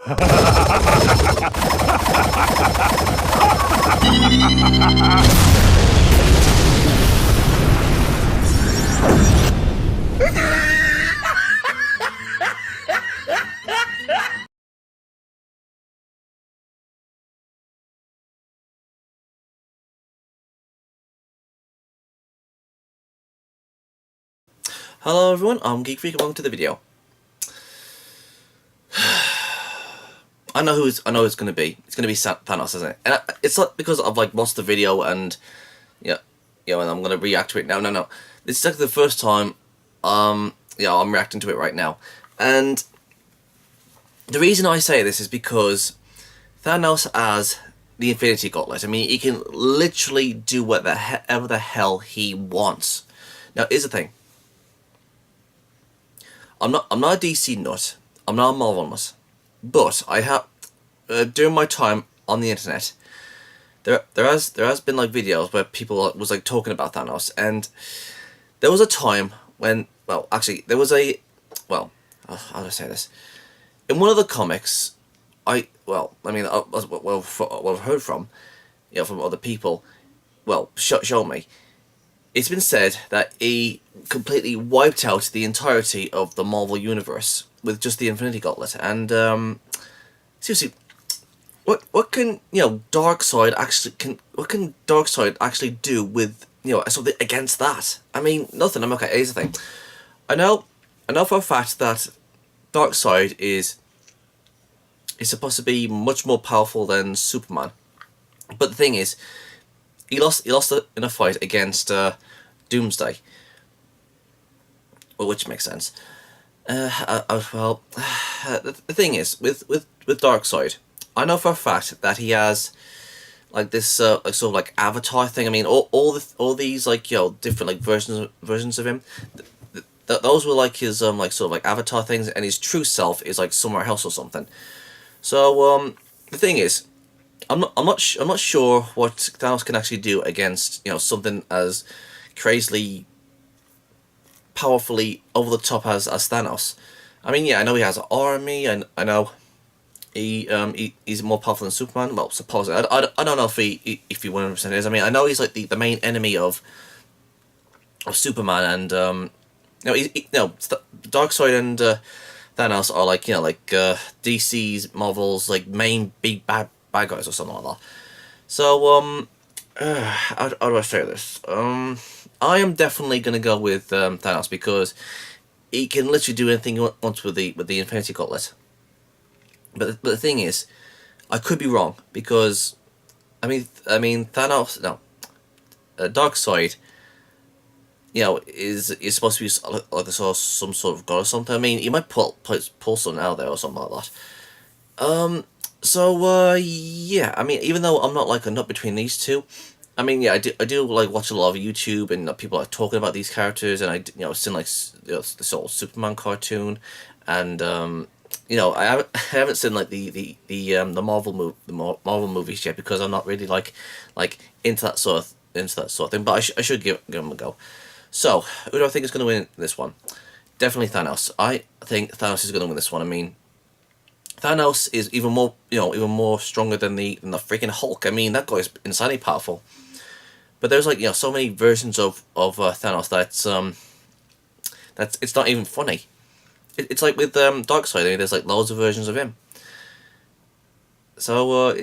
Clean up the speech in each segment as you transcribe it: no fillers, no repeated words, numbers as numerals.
Hello everyone, I'm Geek Freak. Welcome to the video. I know who it's going to be. It's going to be Thanos, isn't it? And it's not because I've like watched the video and and I'm going to react to it now. No. This is like the first time I'm reacting to it right now. And the reason I say this is because Thanos as the Infinity Gauntlet. I mean, he can literally do whatever the hell he wants. Now, here's the thing. I'm not a DC nut. I'm not a Marvel nut. But I have during my time on the internet, there has been like videos where people was like talking about Thanos, and there was a time when how do I say this? In one of the comics, I've heard from from other people, show me. It's been said that he completely wiped out the entirety of the Marvel Universe with just the Infinity Gauntlet. And seriously, what can Darkseid actually do with something against that? I mean, nothing. I'm okay. Here's the thing. I know for a fact that Darkseid is supposed to be much more powerful than Superman, but the thing is, he lost in a fight against Doomsday, which makes sense. The thing is, with Darkseid, I know for a fact that he has like this sort of like avatar thing. I mean, all these like different like versions of him. Those were like his like sort of like avatar things, and his true self is like somewhere else or something. So the thing is, I'm not sure what Thanos can actually do against something as crazily powerfully over the top as Thanos. I mean, yeah, I know he has an army, and I know he's more powerful than Superman. Well, supposedly, I don't know if he 100% is. I mean, I know he's like the main enemy of Superman, and Darkseid and Thanos are like DC's Marvel's like main big bad guys or something like that. So how do I say this? I am definitely gonna go with Thanos because he can literally do anything he wants with the Infinity Gauntlet. But the thing is, I could be wrong because I mean Thanos Darkseid is supposed to be like some sort of god or something. I mean, he might pull something out there or something like that. Yeah, I mean, even though I'm not like a nut between these two, I mean, yeah, I do like watch a lot of YouTube, and people are talking about these characters, and seen like this old Superman cartoon, and I haven't seen like the Marvel movies yet because I'm not really like into that sort of thing, but I should give them a go. So, who do I think is going to win this one? Definitely Thanos. I think Thanos is going to win this one. I mean, Thanos is even more stronger than the freaking Hulk. I mean, that guy is insanely powerful. But there's like so many versions of Thanos that's it's not even funny. It's like with Darkseid. I mean, there's like loads of versions of him. So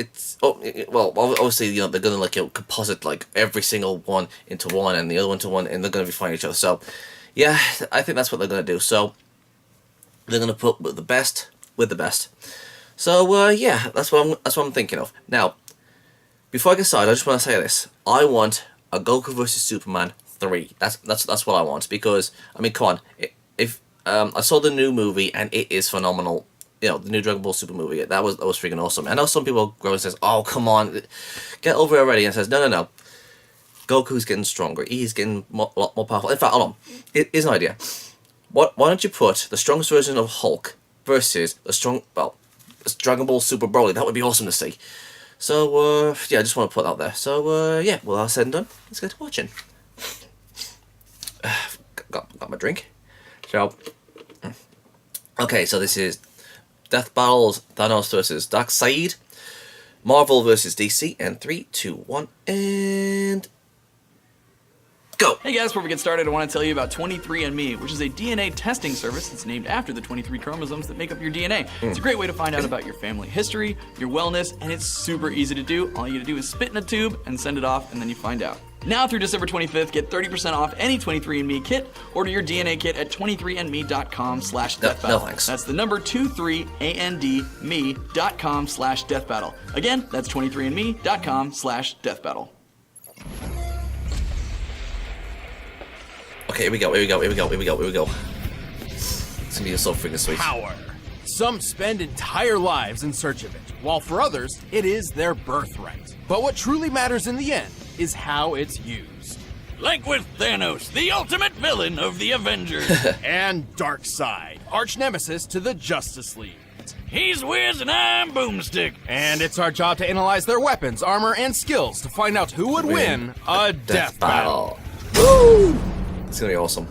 obviously they're gonna like composite like every single one into one and the other one to one, and they're gonna be fighting each other. So yeah, I think that's what they're gonna do. So they're gonna put the best with the best. So yeah, that's what I'm thinking of. Now, before I get started, I just want to say this: I want a Goku vs Superman 3. That's what I want, because I mean, come on, if I saw the new movie and it is phenomenal. The new Dragon Ball Super movie, that was freaking awesome. I know some people go and says, "Oh, come on, get over it already," and says, "No. Goku's getting stronger. He's getting a lot more powerful." In fact, hold on, here's an idea. Why don't you put the strongest version of Hulk versus the Dragon Ball Super Broly? That would be awesome to see. So yeah, I just want to put that out there. So yeah, well, that's said and done. Let's get to watching. Got my drink. So okay, so this is Death Battles, Thanos versus Darkseid. Marvel versus DC. And 3, 2, 1, and... go! Hey guys, before we get started, I want to tell you about 23andMe, which is a DNA testing service that's named after the 23 chromosomes that make up your DNA. It's a great way to find out about your family history, your wellness, and it's super easy to do. All you gotta do is spit in a tube and send it off, and then you find out. Now through December 25th, get 30% off any 23andMe kit. Order your DNA kit at 23andme.com/deathbattle. No thanks. That's the number 23andme.com/deathbattle. Again, that's 23andme.com/deathbattle. Okay, here we go. It's gonna be so freaking sweet. Power. Some spend entire lives in search of it, while for others, it is their birthright. But what truly matters in the end is how it's used. Like with Thanos, the ultimate villain of the Avengers. And Darkseid, arch nemesis to the Justice League. He's Wiz and I'm Boomstick. And it's our job to analyze their weapons, armor, and skills to find out who would win a death battle. Woo! It's gonna be awesome.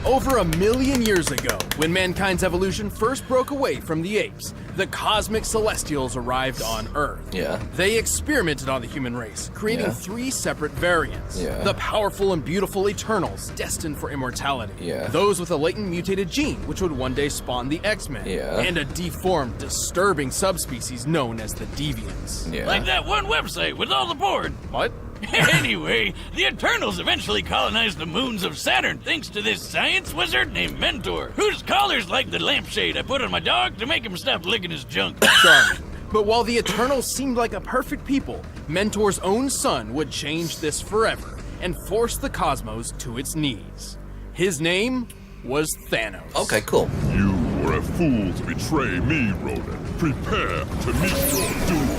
Over 1 million years ago, when mankind's evolution first broke away from the apes, the cosmic celestials arrived on Earth. Yeah. They experimented on the human race, creating 3 separate variants. Yeah. The powerful and beautiful Eternals, destined for immortality. Yeah. Those with a latent mutated gene, which would one day spawn the X-Men. Yeah. And a deformed, disturbing subspecies known as the Deviants. Yeah. Like that one website with all the porn. What? Anyway, the Eternals eventually colonized the moons of Saturn thanks to this science wizard named Mentor, whose collar's like the lampshade I put on my dog to make him stop licking his junk. Charming. But while the Eternals seemed like a perfect people, Mentor's own son would change this forever and force the cosmos to its knees. His name was Thanos. Okay, cool. You were a fool to betray me, Ronan. Prepare to meet your doom.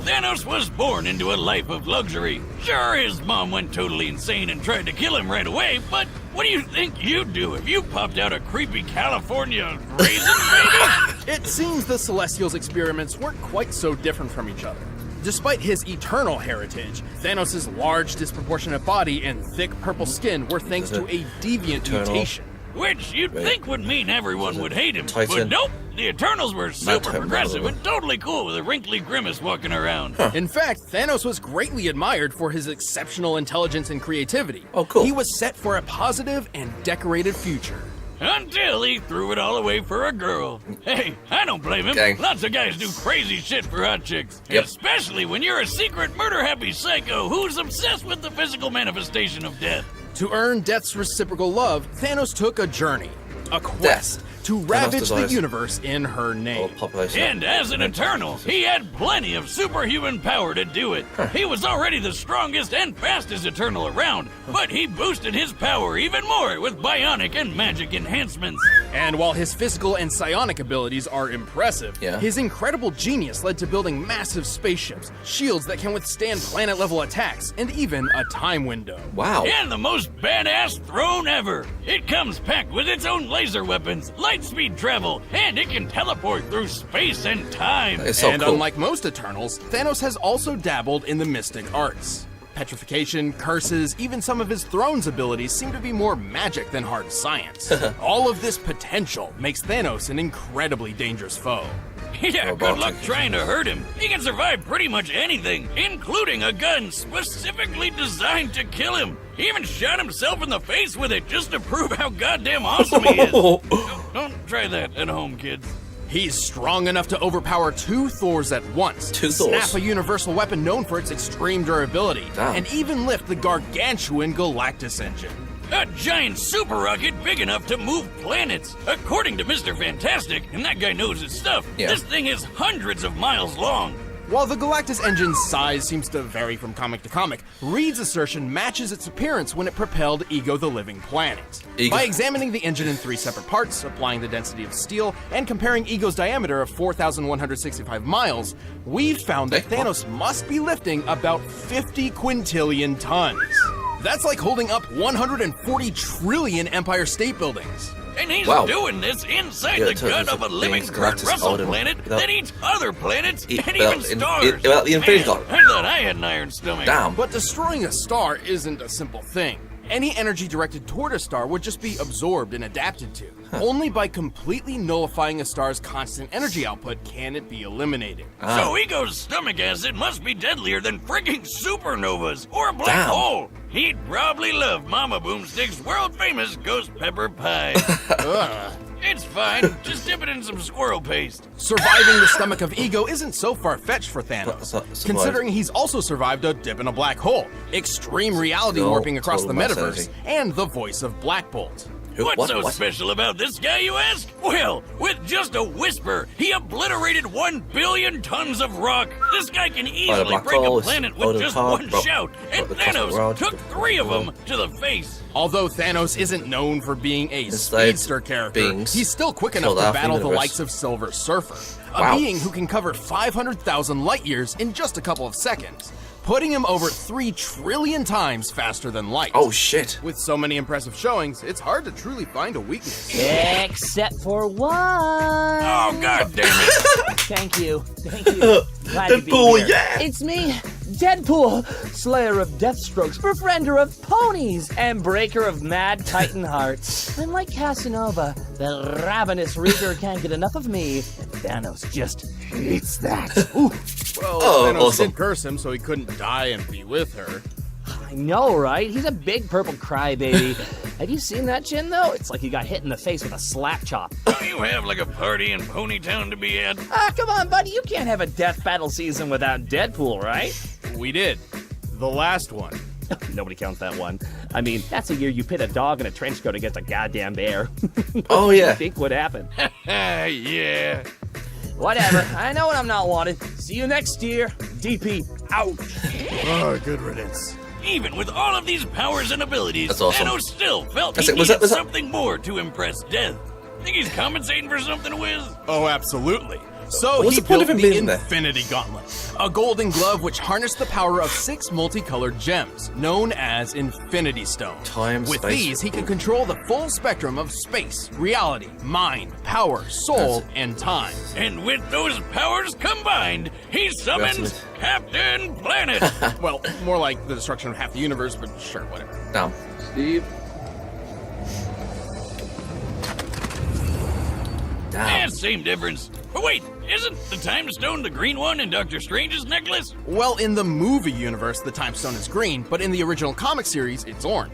Thanos was born into a life of luxury. Sure, his mom went totally insane and tried to kill him right away, but what do you think you'd do if you popped out a creepy California raisin baby? It seems the Celestials' experiments weren't quite so different from each other. Despite his eternal heritage, Thanos' large, disproportionate body and thick purple skin were thanks to a deviant mutation. Which you'd think would mean everyone would hate him, but Titan? nope. The Eternals were super Titan, progressive no. and totally cool with a wrinkly grimace walking around. In fact, Thanos was greatly admired for his exceptional intelligence and creativity. Oh, cool. He was set for a positive and decorated future. Until he threw it all away for a girl. Hey, I don't blame him. Dang. Lots of guys do crazy shit for hot chicks. Yep. Especially when you're a secret murder-happy psycho who's obsessed with the physical manifestation of death. To earn Death's reciprocal love, Thanos took a journey, a quest, to ravage the desires universe in her Oh, name. population. And as an Eternal, he had plenty of superhuman power to do it. He was already the strongest and fastest Eternal around, but he boosted his power even more with bionic and magic enhancements. And while his physical and psionic abilities are impressive, Yeah. his incredible genius led to building massive spaceships, shields that can withstand planet-level attacks, and even a time window. Wow. And the most badass throne ever. It comes packed with its own laser weapons, light speed travel, and it can teleport through space and time. It's so and cool. unlike most Eternals, Thanos has also dabbled in the mystic arts. Petrification, curses, even some of his throne's abilities seem to be more magic than hard science. All of this potential makes Thanos an incredibly dangerous foe. Yeah, good luck Robotic. trying to hurt him. He can survive pretty much anything, including a gun specifically designed to kill him. He even shot himself in the face with it just to prove how goddamn awesome he is. Don't try that at home, kids. He's strong enough to overpower 2 Thors at once, Two snap Thors. a universal weapon known for its extreme durability, Damn. and even lift the gargantuan Galactus engine. A giant super rocket big enough to move planets. According to Mr. Fantastic, and that guy knows his stuff, Yeah. this thing is hundreds of miles long. While the Galactus engine's size seems to vary from comic to comic, Reed's assertion matches its appearance when it propelled Ego the Living Planet. Ego- By examining the engine in 3 separate parts, applying the density of steel, and comparing Ego's diameter of 4,165 miles, we've found that Hey, what? Thanos must be lifting about 50 quintillion tons. That's like holding up 140 trillion Empire State Buildings. And he's Wow. doing this inside Yeah, the it turns gut out of a things living Kurt Galactus Russell Odin planet without- that eats other planets and without even in- stars. without the Infinity Man, Gauntlet. I thought I had an iron stomach. Damn. But destroying a star isn't a simple thing. Any energy directed toward a star would just be absorbed and adapted to. Only by completely nullifying a star's constant energy output can it be eliminated. So Ego's stomach acid must be deadlier than frigging supernovas or a black hole. He'd probably love Mama Boomstick's world-famous ghost pepper pie. It's fine. Just dip it in some squirrel paste. Surviving the stomach of Ego isn't so far-fetched for Thanos, considering he's also survived a dip in a black hole, extreme reality warping across the metaverse, and the voice of Black Bolt. What's so special about this guy, you ask? Well, with just a whisper, he obliterated 1 billion tons of rock. This guy can easily break a planet with just one shout, and Thanos took 3 of them to the face. Although Thanos isn't known for being a speedster character, he's still quick enough to battle the likes of Silver Surfer, a being who can cover 500,000 light years in just a couple of seconds, putting him over 3 trillion times faster than light. Oh shit. With so many impressive showings, it's hard to truly find a weakness. Except for one. Oh, god damn it. Thank you. Thank you. Glad to be here. Yeah. It's me, Deadpool, slayer of Deathstrokes, befriender of ponies, and breaker of mad titan hearts. And like Casanova, the ravenous reaper can't get enough of me. Thanos just hates that. Ooh. Well, Thanos did curse him so he couldn't die and be with her. I know, right? He's a big purple crybaby. Have you seen that chin, though? It's like he got hit in the face with a slap chop. You have like a party in Ponytown to be at? Come on, buddy. You can't have a death battle season without Deadpool, right? We did. The last one. Nobody counts that one. I mean, that's a year you pit a dog in a trench coat against a goddamn bear. Oh, yeah. What do you think would happen? Yeah. Whatever. I know when I'm not wanted. See you next year. DP out. Oh, good riddance. Even with all of these powers and abilities, That's awesome. Thanos still felt he Was needed that- something more to impress Death. Think he's compensating for something, Wiz? Oh, absolutely. So What's he the point built of him the being there? Infinity Gauntlet, a golden glove which harnessed the power of 6 multicolored gems, known as Infinity Stones. Time, With space. these, he can control the full spectrum of space, reality, mind, power, soul, and time. And with those powers combined, he summons Captain Planet. Well, more like the destruction of half the universe, but sure, whatever. Damn. Steve. Yeah, same difference. But wait, isn't the Time Stone the green one in Doctor Strange's necklace? Well, in the movie universe, the Time Stone is green, but in the original comic series, it's orange.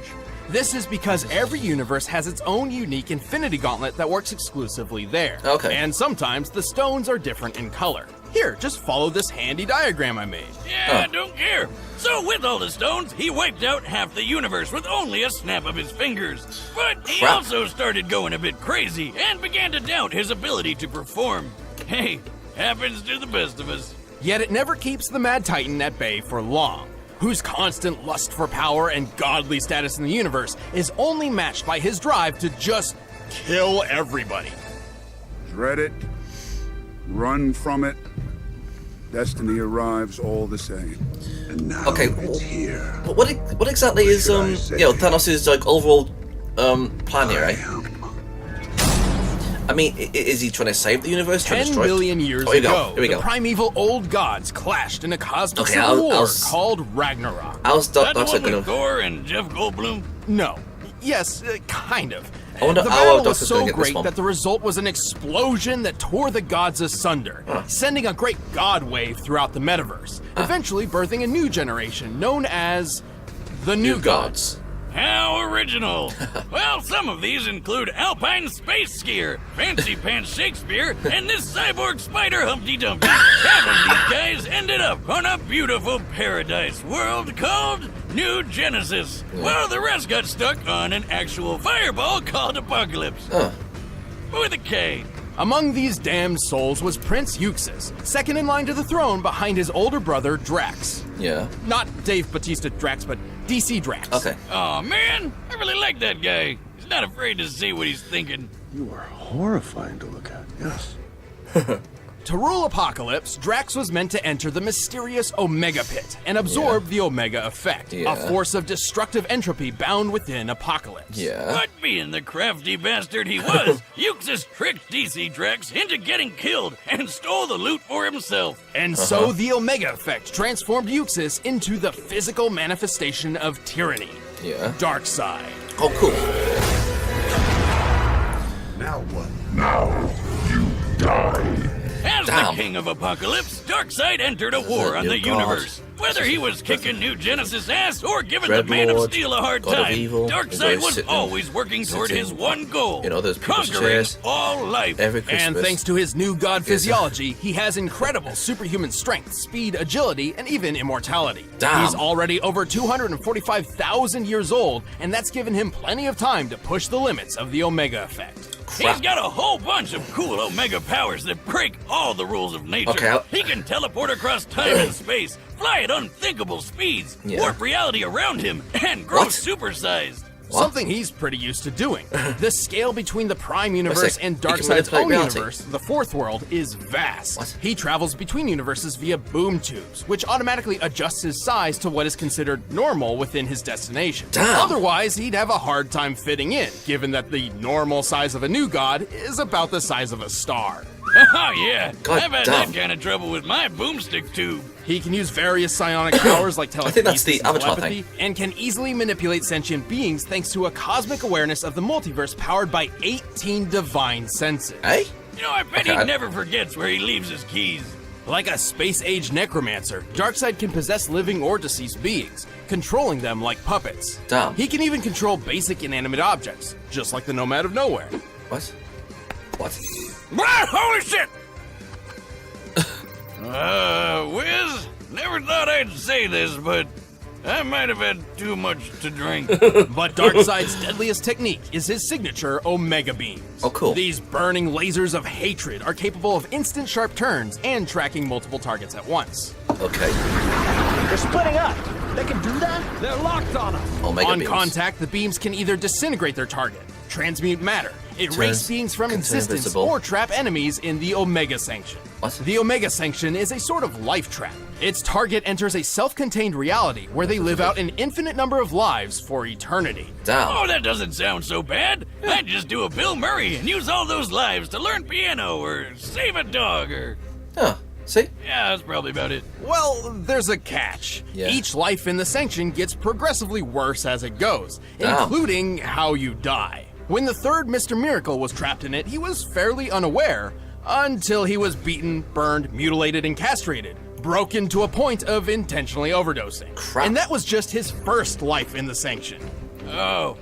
This is because every universe has its own unique Infinity Gauntlet that works exclusively there. Okay. And sometimes the stones are different in color. Here, just follow this handy diagram I made. Yeah, I don't care. So with all the stones, he wiped out half the universe with only a snap of his fingers. But he also started going a bit crazy and began to doubt his ability to perform. Hey, happens to the best of us. Yet it never keeps the Mad Titan at bay for long, whose constant lust for power and godly status in the universe is only matched by his drive to just kill everybody. Dread it, run from it. Destiny arrives all the same. And now it's here. What exactly is Thanos' like overall plan here, right? I mean, is he trying to save the universe? 10 billion years ago, Here we the go. primeval old gods clashed in a cosmic Okay, civil war I'll called Ragnarok. How's That the Darkseid one gonna? with Thor and Jeff Goldblum? No. Yes, kind of. I wonder The how battle Darkseid's was gonna so get this great one. that the result was an explosion that tore the gods asunder, sending a great god wave throughout the metaverse, eventually birthing a new generation known as the New Gods. How original! Well, some of these include Alpine Space Skier, Fancy Pants Shakespeare, and this cyborg spider Humpty Dumpty. Half of these guys ended up on a beautiful paradise world called New Genesis, while the rest got stuck on an actual fireball called Apocalypse. With a K. Among these damned souls was Prince Euxis, second in line to the throne behind his older brother Drax. Yeah. Not Dave Bautista Drax, but DC Drax. Okay. Aw, man, I really like that guy. He's not afraid to say what he's thinking. You are horrifying to look at, yes. To rule Apocalypse, Drax was meant to enter the mysterious Omega Pit and absorb the Omega Effect, a force of destructive entropy bound within Apocalypse. Yeah. But being the crafty bastard he was, Euxis tricked DC Drax into getting killed and stole the loot for himself. And so the Omega Effect transformed Euxis into the physical manifestation of tyranny. Yeah. Darkseid. Oh, cool. Now what? Now you die. As Damn. the King of Apocalypse, Darkseid entered a war on new the god. universe. Whether he was kicking New Genesis' ass or giving the Dread Man of Lord, Steel a hard God of time, Evil, Darkseid is was sitting- always working toward his one goal, You know, those people's conquering chairs all life. every Christmas. And thanks to his new god physiology, he has incredible superhuman strength, speed, agility, and even immortality. Damn. He's already over 245,000 years old, and that's given him plenty of time to push the limits of the Omega effect. He's got a whole bunch of cool Omega powers that break all the rules of nature. Okay, He can teleport across time and space, fly at unthinkable speeds, Yeah. warp reality around him, and grow What? supersized. Something he's pretty used to doing. The scale between the Prime Universe sec. and He can Darkseid's manipulate own reality. universe, the Fourth World, is vast. What? He travels between universes via boom tubes, which automatically adjusts his size to what is considered normal within his destination. Damn. Otherwise, he'd have a hard time fitting in, given that the normal size of a new god is about the size of a star. Oh yeah, God I've had damn. that kind of trouble with my boomstick tube. He can use various psionic powers like I think that's telekinesis the and Avatar telepathy, thing. and can easily manipulate sentient beings thanks to a cosmic awareness of the multiverse powered by 18 divine senses. Hey? You know, I bet Okay, he I- never forgets where he leaves his keys. Like a space-age necromancer, Darkseid can possess living or deceased beings, controlling them like puppets. Damn. He can even control basic inanimate objects, just like the Nomad of Nowhere. What? What? Ah, holy shit! Wiz, never thought I'd say this, but I might have had too much to drink. But Darkseid's deadliest technique is his signature Omega Beams. Oh, cool. These burning lasers of hatred are capable of instant sharp turns and tracking multiple targets at once. Okay. They're splitting up. They can do that? They're locked on us. Omega On beams. contact, the beams can either disintegrate their target, transmute matter, erase Turns beings from into existence, invisible. or trap enemies in the Omega Sanction. What? The Omega Sanction is a sort of life trap. Its target enters a self-contained reality where they live out an infinite number of lives for eternity. Damn. Oh, that doesn't sound so bad. I'd just do a Bill Murray and use all those lives to learn piano or save a dog or... Huh. See? Yeah, that's probably about it. Well, there's a catch. Yeah. Each life in the Sanction gets progressively worse as it goes, Damn. including how you die. When the third Mr. Miracle was trapped in it, he was fairly unaware until he was beaten, burned, mutilated, and castrated, broken to a point of intentionally overdosing. Crap. And that was just his first life in the Sanction. Oh.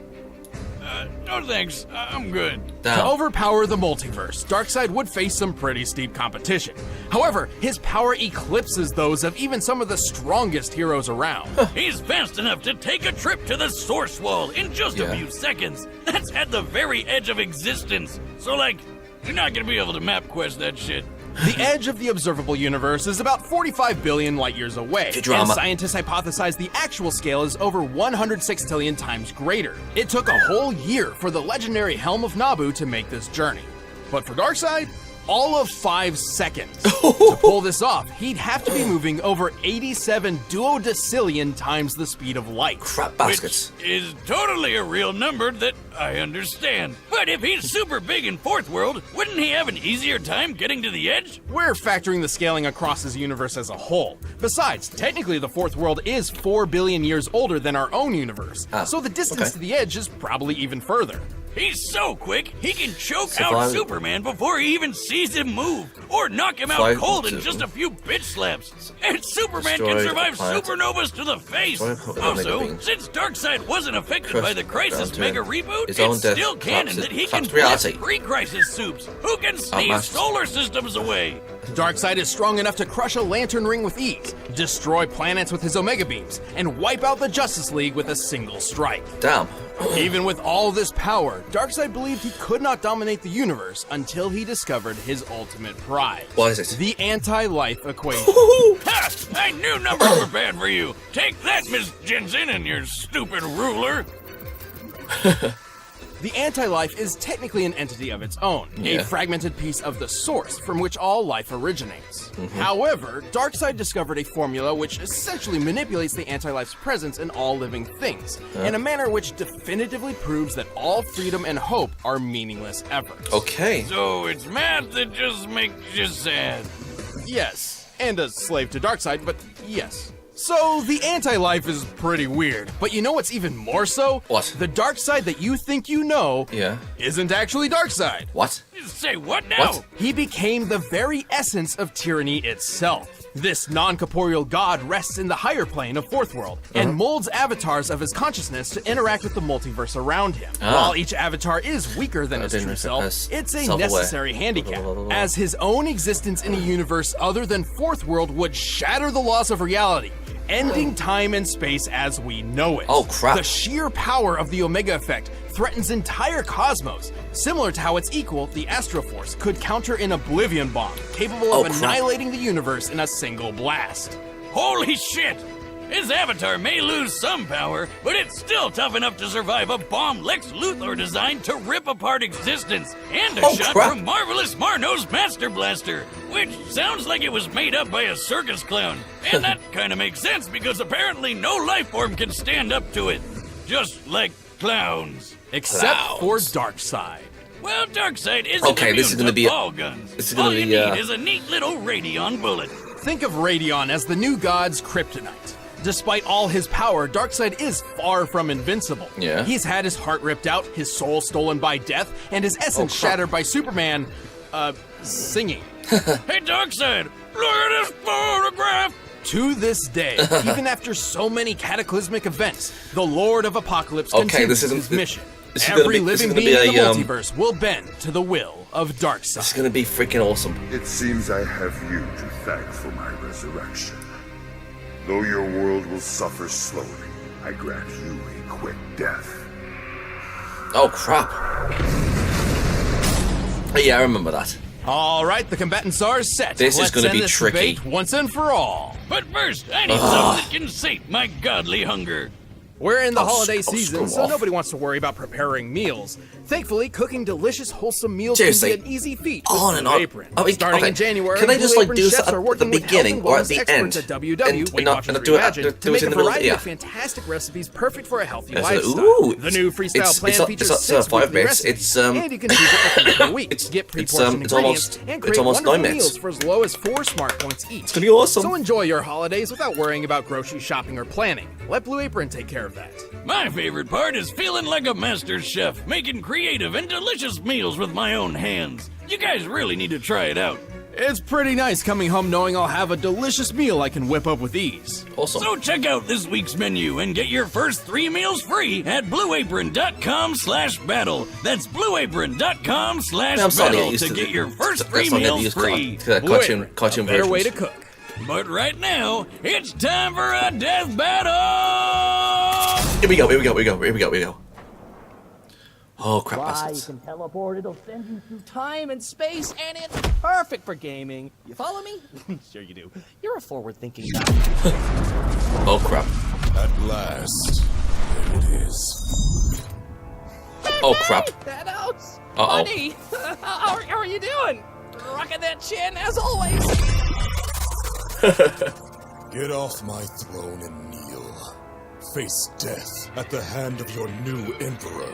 No thanks. I'm good. To Damn. overpower the multiverse, Darkseid would face some pretty steep competition. However, his power eclipses those of even some of the strongest heroes around. He's fast enough to take a trip to the Source Wall in just a Yeah. few seconds. That's at the very edge of existence. So, like, you're not gonna be able to map quest that shit. The edge of the observable universe is about 45 billion light years away, Futurama. and scientists hypothesize the actual scale is over 100 sextillion times greater. It took a whole year for the legendary Helm of Nabu to make this journey. But for Darkseid, all of 5 seconds. To pull this off, he'd have to be moving over 87 duodecillion times the speed of light. Crap baskets. Which is totally a real number that I understand. But if he's super big in Fourth World, wouldn't he have an easier time getting to the edge? We're factoring the scaling across his universe as a whole. Besides, technically the Fourth World is 4 billion years older than our own universe, so the distance okay. to the edge is probably even further. He's so quick, he can choke So out if I- Superman before he even sees him move, or knock him out Fly- cold in just a few bitch slaps. And Superman Destroy can the survive planet. supernovas to the face. Destroy the Also, Omega beams. since Darkseid wasn't affected Crushed by the Crisis down to Mega reboot, his own it's death still canon collapses- that he can collapsed reality. blast pre-Crisis soups. Who can sneeze Outmatched. solar systems away? Darkseid is strong enough to crush a lantern ring with ease, destroy planets with his Omega beams, and wipe out the Justice League with a single strike. Damn. Even with all this power, Darkseid believed he could not dominate the universe until he discovered his ultimate prize. What is it? The anti-life equation. Ha! I knew numbers were bad for you. Take that, Miss Jensen, and your stupid ruler. The anti-life is technically an entity of its own, Yeah. a fragmented piece of the source from which all life originates. However, Darkseid discovered a formula which essentially manipulates the anti-life's presence in all living things, in a manner which definitively proves that all freedom and hope are meaningless efforts. Okay. So it's math that just makes you sad. Yes, and a slave to Darkseid, but yes. So, the anti-life is pretty weird, but you know what's even more so? What? The Darkseid that you think you know isn't actually Darkseid. What? Say what now? What? He became the very essence of tyranny itself. This non-corporeal god rests in the higher plane of Fourth World and molds avatars of his consciousness to interact with the multiverse around him. While each avatar is weaker than his true self, it's a necessary handicap, as his own existence in a universe other than Fourth World would shatter the laws of reality, ending time and space as we know it. Oh, crap. The sheer power of the Omega Effect threatens entire cosmos, similar to how its equal, the Astroforce, could counter an Oblivion bomb, capable of annihilating the universe in a single blast. Holy shit! His avatar may lose some power, but it's still tough enough to survive a bomb Lex Luthor designed to rip apart existence, and a shot from Marvelous Marno's Master Blaster, which sounds like it was made up by a circus clown. And that kind of makes sense because apparently no life form can stand up to it. Just like clowns. Except for Darkseid. Well, Darkseid isn't immune to ball guns. All you need is a neat little Radion bullet. Think of Radion as the new god's kryptonite. Despite all his power, Darkseid is far from invincible. Yeah. He's had his heart ripped out, his soul stolen by death, and his essence shattered by Superman, singing. Hey, Darkseid, look at this photograph! To this day, even after so many cataclysmic events, the Lord of Apocalypse continues his mission. Every living being in the multiverse will bend to the will of Darkseid. This is gonna be freaking awesome. It seems I have you to thank for my resurrection. Though your world will suffer slowly, I grant you a quick death. Oh, crap. Yeah, I remember that. All right, the combatants are set. This is going to be tricky. Debate once and for all. But first, I need something that can sate my godly hunger. We're in the holiday season, so nobody wants to worry about preparing meals. Thankfully, cooking delicious, wholesome meals can be an easy feat with on and Blue on. Apron. I mean, Starting in January, can I just Blue like Apron do chefs this are at the working with beginning health or and at the wellness end? experts at WW, Weight not Watchers do it Reimagined, to do it make in a the middle. variety Yeah. of fantastic recipes perfect for a healthy Yeah, so, lifestyle. ooh, The new freestyle plan features it's 6 5 weekly bits. recipes, and you can choose it per week. Get pre-portioned ingredients and create almost 9 wonderful minutes. meals for as low as 4 smart points each. It's gonna be awesome. So enjoy your holidays without worrying about grocery shopping or planning. Let Blue Apron take care of that. My favorite part is feeling like a master chef, making creative and delicious meals with my own hands. You guys really need to try it out. It's pretty nice coming home knowing I'll have a delicious meal I can whip up with ease. Awesome. So check out this week's menu and get your first 3 meals free at blueapron.com/battle. That's blueapron.com/battle to get your first 3 meals free. Cartoon Better way to cook. But right now, it's time for a death battle! Here we go. Oh, crap. Why, you Bastards. can teleport, it'll send you through time and space, and it's perfect for gaming. You follow me? Sure you do. You're a forward-thinking guy. Oh, crap. At last, there it is. Oh, crap. Thanos! Uh-oh. Buddy! How are you doing? Rocking that chin, as always. Get off my throne and kneel. Face death at the hand of your new emperor.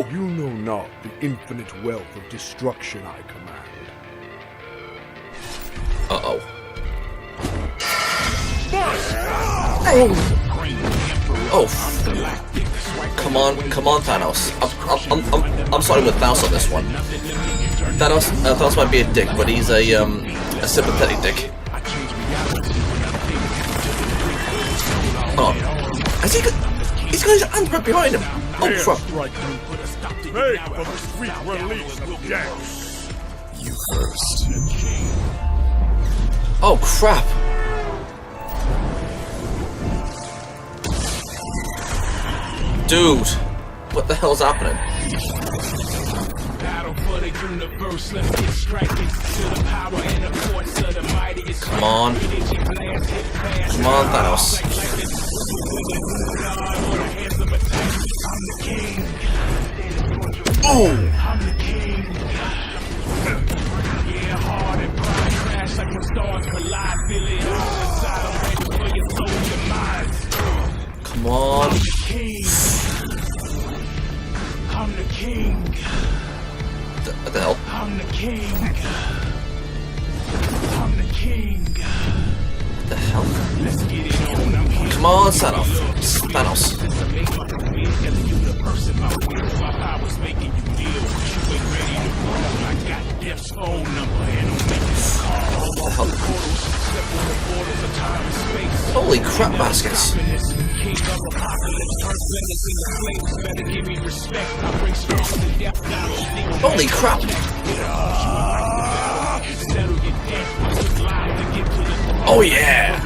You know not the infinite wealth of destruction I command. Uh-oh. Oh. Come on, Thanos. I'm starting with Thanos on this one. Thanos might be a dick, but he's a sympathetic dick. Oh, he's got his hand right behind him. Oh crap! Hey, for the sweet release of gas. You first. Oh crap! Dude, what the hell's happening? Come on, Thanos. Oh! Come on. I'm the king. What the hell? I'm the king. I'm the king. The hell? Come on, Thanos. What the hell? Holy crap baskets. Holy crap. Oh yeah.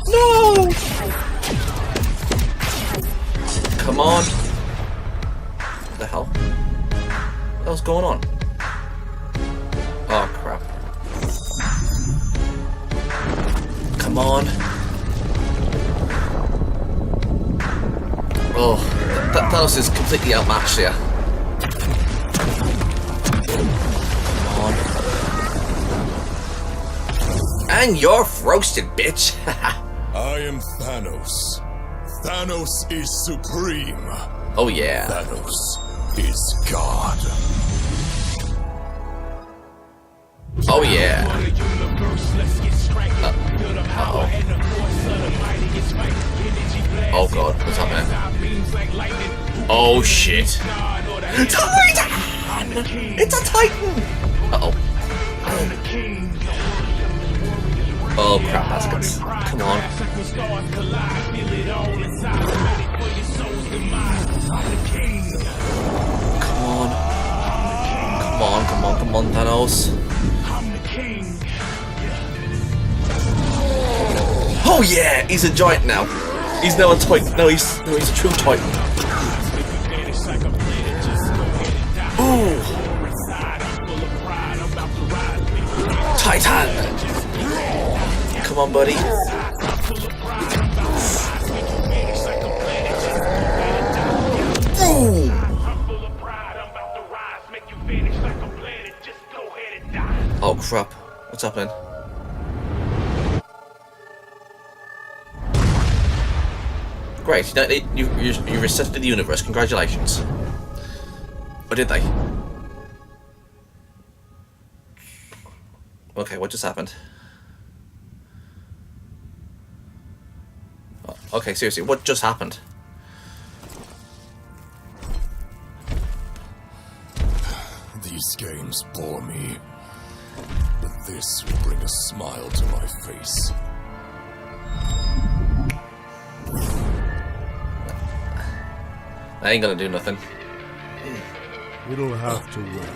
No. Come on. What the hell? What the hell's going on? Oh crap. Come on. Oh, Thanos is completely outmatched here. Come on. And you're roasted, bitch. I am Thanos. Thanos is supreme. Oh yeah. Thanos is God. Oh yeah. Oh god, what's happening? Oh shit. Titan! It's a Titan! Uh-oh. Oh crap, baskets. Come on. Come on, Thanos. Oh yeah, he's a giant now. He's now a Titan. No, he's a true Titan. Ooh. Titan. Come on, buddy. Ooh. Oh crap! What's happening? Great, you reset the universe. Congratulations. Or did they? Okay, what just happened? Oh, okay, seriously, what just happened? These games bore me, but this will bring a smile to my face. I ain't gonna do nothing. It'll have to wait.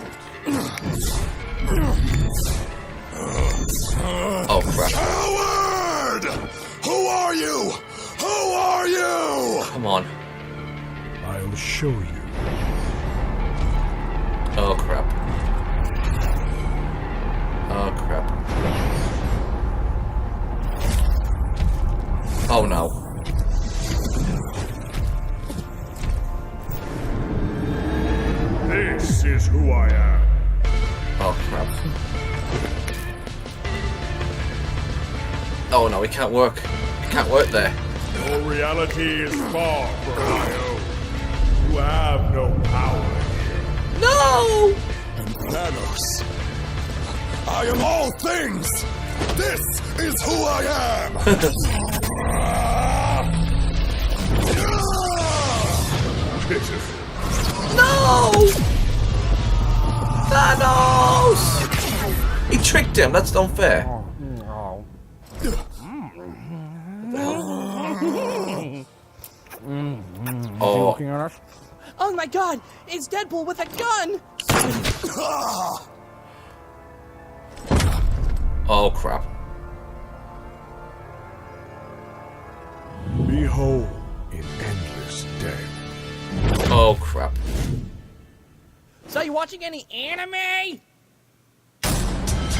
Oh crap. Coward! Who are you? Who are you? Come on. I'll show you. Oh crap. Oh crap. Oh no. This is who I am. Oh crap. Oh no, it can't work. It can't work there. Your reality is far from my own. You have no power here. No! I'm Thanos. I am all things. This is who I am. Pitiful. No! Thanos! He tricked him. That's unfair. Oh. Oh my god, it's Deadpool with a gun! Oh crap. Behold, in endless day. Oh crap. So you watching any anime?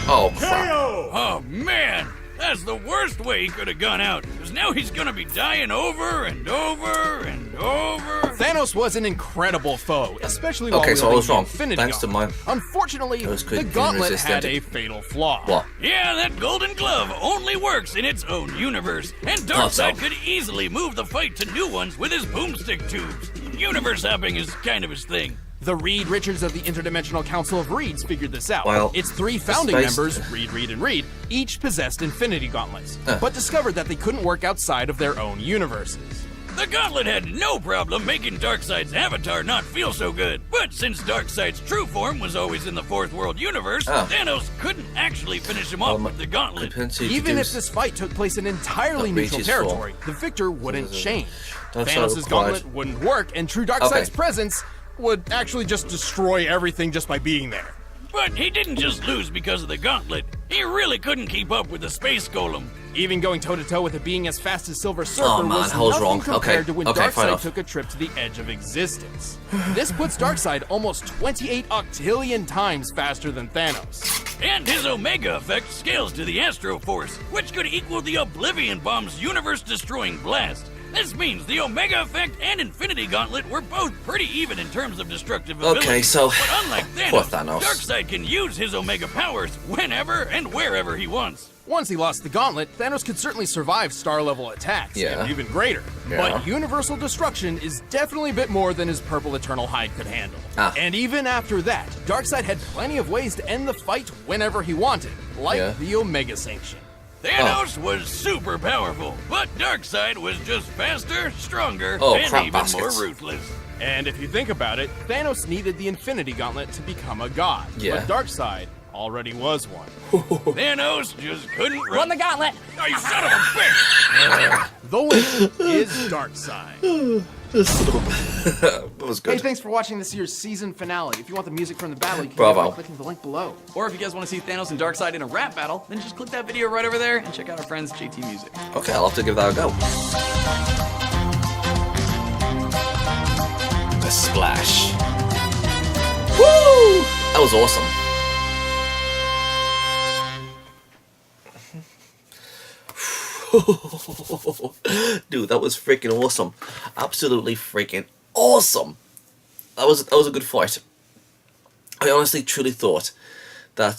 Oh crap. Oh man, that's the worst way he could have gone out. Because now he's gonna be dying over and over and over. Thanos was an incredible foe, especially while Okay, so I was wielding the wrong. Infinity Thanks to Gauntlet. my- Unfortunately, Those the could gauntlet resist had it. a fatal flaw. What? Yeah, that golden glove only works in its own universe. And Darkseid could easily move the fight to new ones with his boomstick tubes. Universe hopping is kind of his thing. The Reed Richards of the Interdimensional Council of Reeds figured this out. Well, its 3 founding space- members, Reed, Reed, and Reed, each possessed Infinity Gauntlets, but discovered that they couldn't work outside of their own universes. The Gauntlet had no problem making Darkseid's avatar not feel so good. But since Darkseid's true form was always in the Fourth World universe, Thanos couldn't actually finish him off with the Gauntlet. Even if this fight took place in entirely neutral territory, the victor wouldn't change. Thanos' gauntlet wouldn't work, and true Darkseid's presence would actually just destroy everything just by being there. But he didn't just lose because of the Gauntlet. He really couldn't keep up with the Space Golem. Even going toe-to-toe with a being as fast as Silver Surfer was I was nothing wrong. compared to when Okay, fine Darkseid enough. took a trip to the edge of existence. This puts Darkseid almost 28 octillion times faster than Thanos. And his Omega effect scales to the Astro Force, which could equal the Oblivion Bomb's universe-destroying blast. This means the Omega effect and Infinity Gauntlet were both pretty even in terms of destructive ability. Okay, so but unlike poor Thanos, Thanos. Darkseid can use his Omega powers whenever and wherever he wants. Once he lost the gauntlet, Thanos could certainly survive star-level attacks, and even greater. But universal destruction is definitely a bit more than his purple Eternal Hide could handle. And even after that, Darkseid had plenty of ways to end the fight whenever he wanted, like the Omega Sanction. Thanos was super powerful, but Darkseid was just faster, stronger, Oh, and crap even baskets. more ruthless. And if you think about it, Thanos needed the Infinity Gauntlet to become a god, but Darkseid already was one. Thanos just couldn't Run the gauntlet! Oh, you son of a bitch! The winner is Darkseid. That was good. Hey, thanks for watching this year's season finale. If you want the music from the battle, you can Bravo. get it by clicking the link below. Or if you guys want to see Thanos and Darkseid in a rap battle, then just click that video right over there and check out our friends JT Music. Okay, I'll have to give that a go. The splash. Woo! That was awesome. Dude, that was freaking awesome. Absolutely freaking awesome. That was a good fight. I honestly truly thought that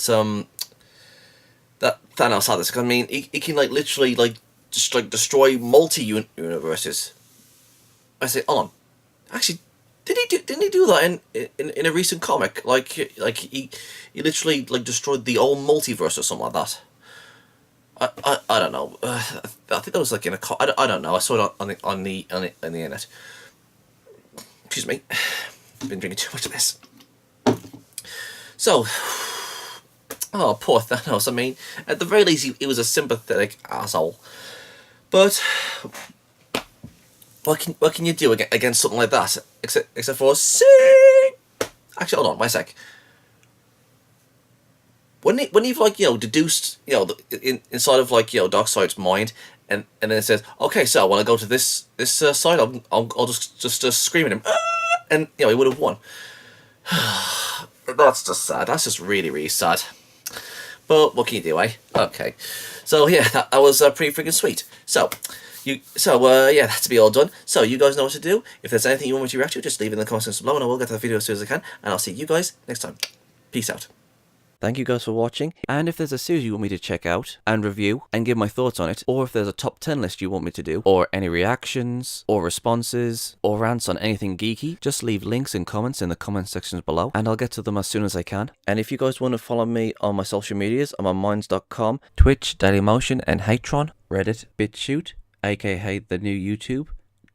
that Thanos had this. I mean, he can like literally like just like destroy multi-universes. I say, hold on. Actually, didn't he do that in a recent comic? Like he literally like destroyed the whole multiverse or something like that. I don't know. I think that was like in a I don't know. I saw it on the internet. Excuse me. Been drinking too much of this. So, oh, poor Thanos. I mean, at the very least, he was a sympathetic asshole. But what can you do against something like that? Except for sing. Actually, hold on, wait a sec. When you've like deduced inside of like Darkseid's mind, and then it says, okay, so when I go to this side, I'll just scream at him, and he would have won. That's just sad. That's just really sad. But what can you do, eh? Okay, so yeah, that was pretty freaking sweet. So yeah, that's to be all done. So you guys know what to do. If there's anything you want me to react to, just leave it in the comments below, and I will get to the video as soon as I can. And I'll see you guys next time. Peace out. Thank you guys for watching, and if there's a series you want me to check out and review and give my thoughts on it, or if there's a top 10 list you want me to do, or any reactions, or responses, or rants on anything geeky, just leave links and comments in the comment sections below, and I'll get to them as soon as I can. And if you guys want to follow me on my social medias, I'm on minds.com, Twitch, Dailymotion, and Hatron, Reddit, BitChute, aka the new YouTube,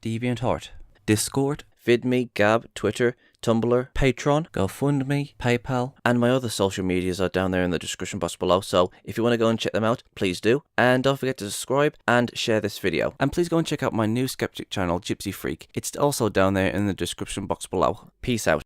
DeviantArt, Discord, VidMe, Gab, Twitter, Tumblr, Patreon, GoFundMe, PayPal, and my other social medias are down there in the description box below, so if you want to go and check them out, please do. And don't forget to subscribe and share this video. And please go and check out my new skeptic channel, Gypsy Freak. It's also down there in the description box below. Peace out.